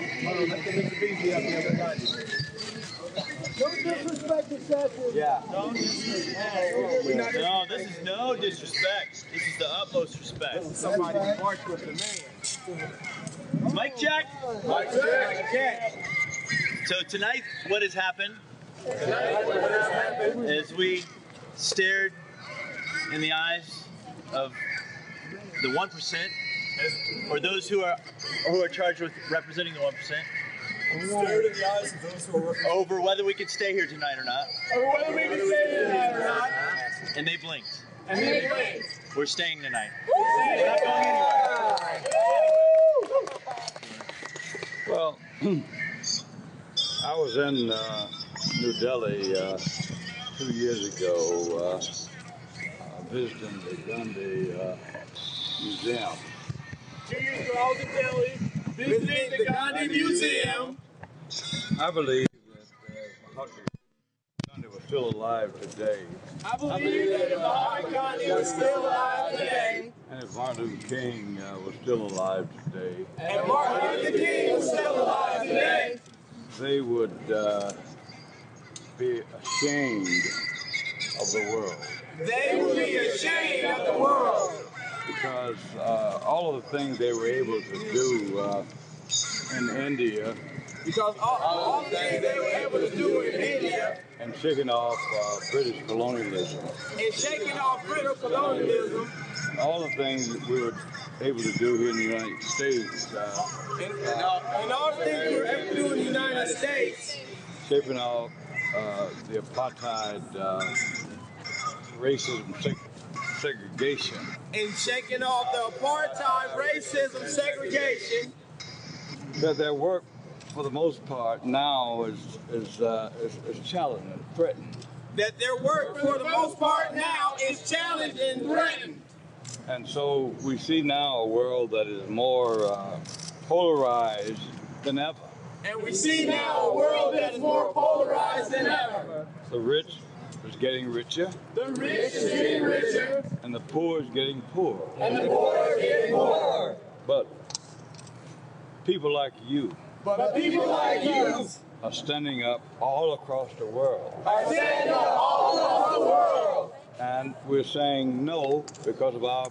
Mr. Beasly up here. Don't disrespect the statue. Yeah. No, this is no disrespect. This is the utmost respect. Somebody march with the man. Mic check. Mic check. So tonight, what has happened is we stared in the eyes of the 1%, or those who are charged with representing the 1%. Stared in the eyes of those who are over whether we could stay here tonight or not. And they blinked. We're staying tonight. We're not going anywhere. Well, I was in New Delhi 2 years ago visiting the Gandhi Museum. 2 years ago, I was in Delhi visiting the Gandhi Museum. I believe that Mahatma Gandhi was still alive today. I believe that if Mahatma Gandhi was still alive today, And if Martin Luther King was still alive today, and Martin Luther King was still alive today, they would be ashamed of the world. they would be ashamed of the world. Because all of the things they were able to do in India, Because all the things they were able to do in India and shaking off British colonialism, and shaking off British colonialism, all the things that we were able to do here in the United States, and all the things we were able to do in the United States, shaping off the apartheid racism segregation, and shaking off the apartheid racism segregation, that their work for the most part now is challenged and threatened. that their work for the most part now is challenged and threatened. And so we see now a world that is more polarized than ever. And we see now a world that is more polarized than ever. The rich is getting richer, The rich is getting richer, and the poor is getting poorer. and the poor is getting poorer. But people like you But people like you are standing up all across the world. are standing up all across the world. And we're saying no because of our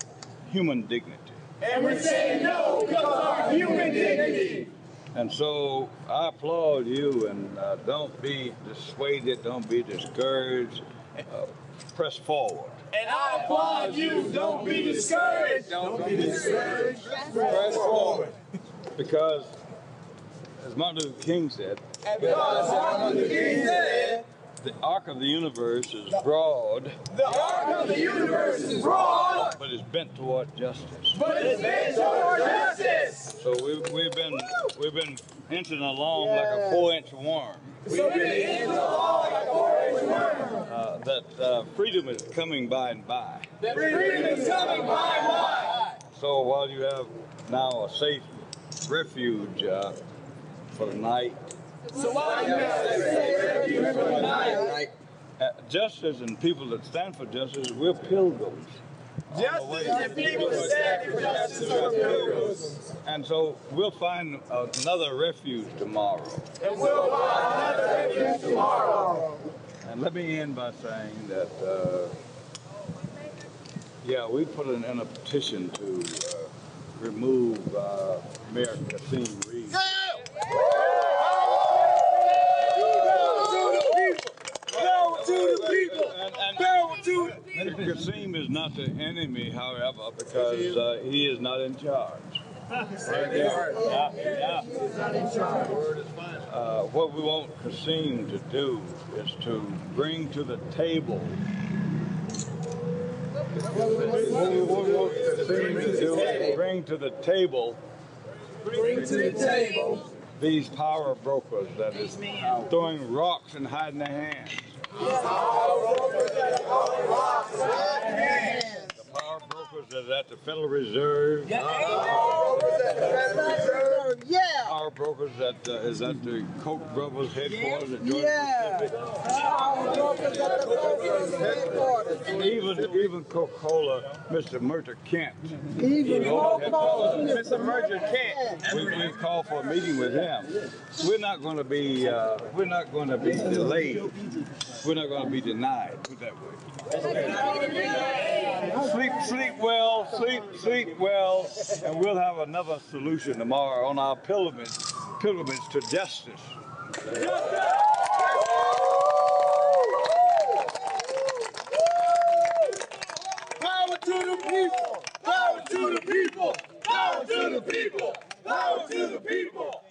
human dignity. And we're saying no because of our human dignity. And so I applaud you, and don't be dissuaded, don't be discouraged, press forward. And I applaud you. Don't be discouraged. Don't be discouraged. Press forward. Because, as Martin Luther King said, And because Martin Luther King said, the arc of the universe is broad, the arc of the universe is broad, but is bent toward justice. but it's bent toward justice. So we've been inching along like a 4-inch worm. So we're in the law like a 4-inch worm. That freedom is coming by and by. That freedom is coming by and by. So while you have now a safe refuge for the night, So while you have to say refuge for the night, justice and people that stand for justice, we're pilgrims. justice and people that stand for justice are pilgrims. And so we'll find another refuge tomorrow. And we'll find another refuge tomorrow. And let me end by saying that, we put in a petition to remove Mayor Kasim Reed. Kasim is not the enemy, however, because he is not in charge. What we want Kasim to do is to bring to the table. What we want Kasim to do is bring to the table. These power brokers that is throwing rocks and hiding their hands. The power brokers that are at the Federal Reserve are brokers that is at the Koch brothers headquarters at Georgia Pacific. Powerbrokers at the brokers headquarters. Even Coca-Cola, Mr. Mercer Kent. Even Coca-Cola, Mr. Mercer Kent. We called for a meeting with him. We're not going to be delayed. We're not going to be denied. Put it that way. Sleep well, and we'll have another solution tomorrow on our pilgrimage to justice. Power to the people! Power to the people! Power to the people! Power to the people!